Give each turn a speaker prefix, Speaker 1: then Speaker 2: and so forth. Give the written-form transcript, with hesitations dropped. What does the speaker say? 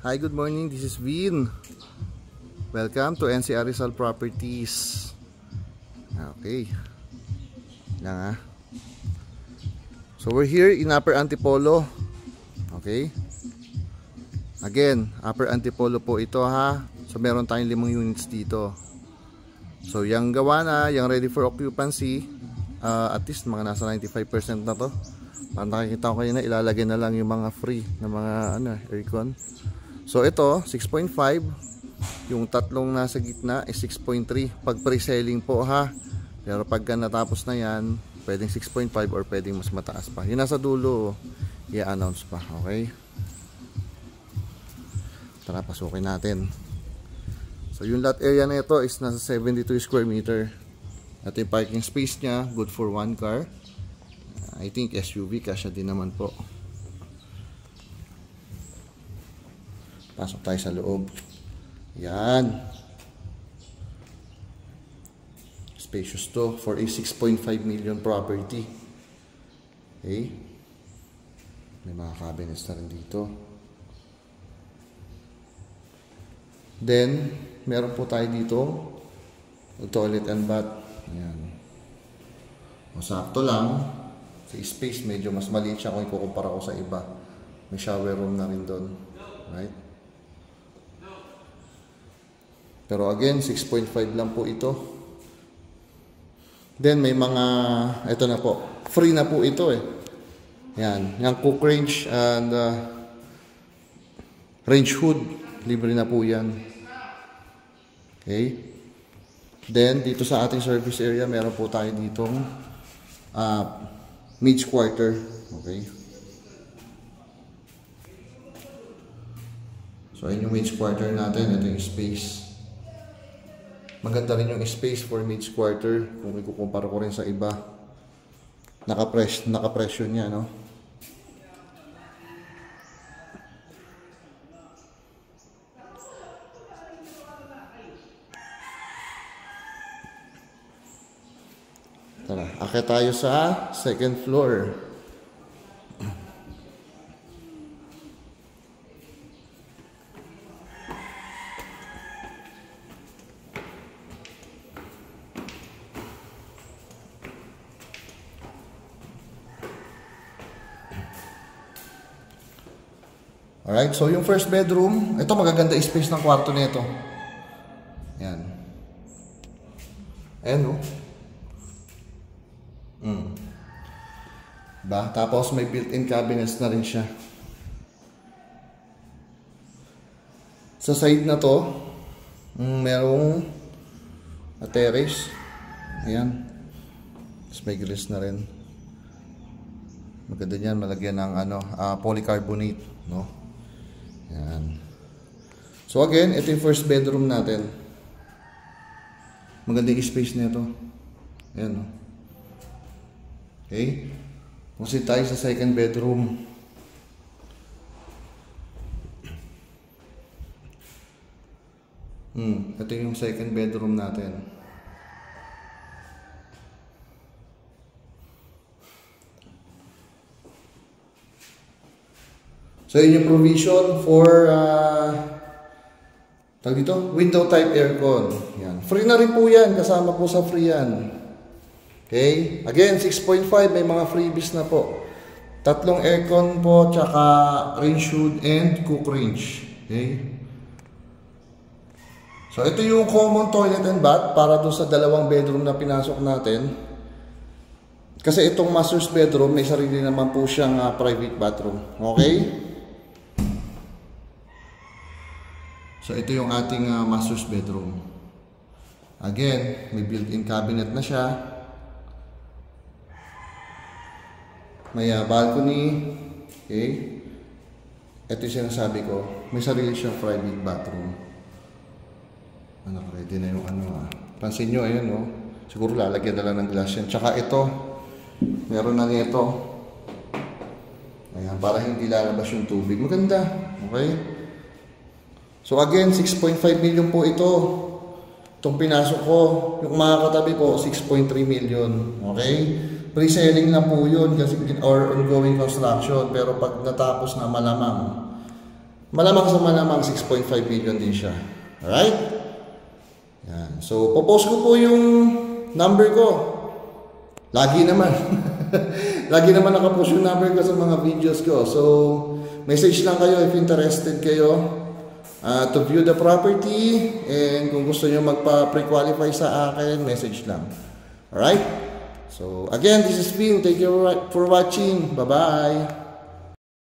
Speaker 1: Hi, good morning. This is Vin. Welcome to NCR Rizal Properties. Okay. Lang So we're here in Upper Antipolo. Okay. Again, Upper Antipolo po ito ha. So meron tayong 5 units dito. So yung gawa na, yung ready for occupancy, at least mga nasa 95% na to. Parang nakikita ko kayo na ilalagay na lang yung mga free na mga aircon. So ito 6.5, yung tatlong nasa gitna is 6.3 pag pre-selling po ha. Pero pagka natapos na yan, pwedeng 6.5 or pwedeng mas mataas pa. Yung nasa dulo, i-announce pa. Okay? Tara, pasukin natin. So yung lot area na ito is nasa 72 square meter. At yung parking space niya, good for 1 car. I think SUV kasya din naman po. Pasok tayo sa loob. Yan. Spacious to for a 6.5 million property. Okay. May mga cabinets na rin dito. Then, meron po tayo dito toilet and bath. Ayan. O sakto lang. Sa space, medyo mas maliit siya kung ikukumpara ko sa iba. May shower room na rin doon. Right? Pero again, 6.5 lang po ito. Then may mga, ito na po, free na po ito eh. Yan, yung cook range and range hood, libre na po yan. Okay. Then dito sa ating service area, meron po tayo ditong maids quarter. Okay. So ayun yung maids quarter natin, ito yung space. Maganda rin yung space for maids quarter kung ikukumpara ko rin sa iba. Nakapresyo niya, no? Tara, akit tayo sa second floor. Alright, so yung first bedroom, ito magaganda space ng kwarto nito. Yan. Ayan o. Diba? Tapos may built-in cabinets na rin siya. Sa side na to, merong terrace. Ayan. Tapos may grills na rin. Maganda yan, malagyan ng polycarbonate, no? Yan. So again, ito yung first bedroom natin. Maganda yung space nito. Ayan, no? Okay. Proceed tayo sa second bedroom. Ito yung second bedroom natin. So yun yung provision for window type aircon. Yan. Free na rin po yan. Kasama po sa free yan. Okay. Again, 6.5. May mga freebies na po. 3 aircon po. Tsaka range hood and cook range. Okay. So ito yung common toilet and bath para doon sa 2 bedroom na pinasok natin. Kasi itong master's bedroom, may sarili naman po siyang private bathroom. Okay. So ito yung ating master's bedroom. Again, may built-in cabinet na siya. May balcony. Okay. Ito yung sinasabi ko. May sarili siyang private bathroom. Ready na yung Pansin nyo, ayun, no? Siguro lalagyan na lang ng glass yan. Tsaka ito, meron na nito. Ayan, para hindi lalabas yung tubig. Maganda. Okay. So again, 6.5 million po ito. Itong pinasok ko, yung mga katabi ko, 6.3 million. Okay? Pre-selling na po yun kasi or ongoing construction. Pero pag natapos na malamang, malamang sa malamang 6.5 billion din siya. Alright? Yan. So, popost ko po yung number ko. Lagi naman. Lagi naman nakapost yung number ko sa mga videos ko. So, message lang kayo if interested kayo to view the property. And kung gusto nyo magpa-pre-qualify sa akin, message lang. Alright? So, again, this is Vin. Thank you for watching. Bye-bye.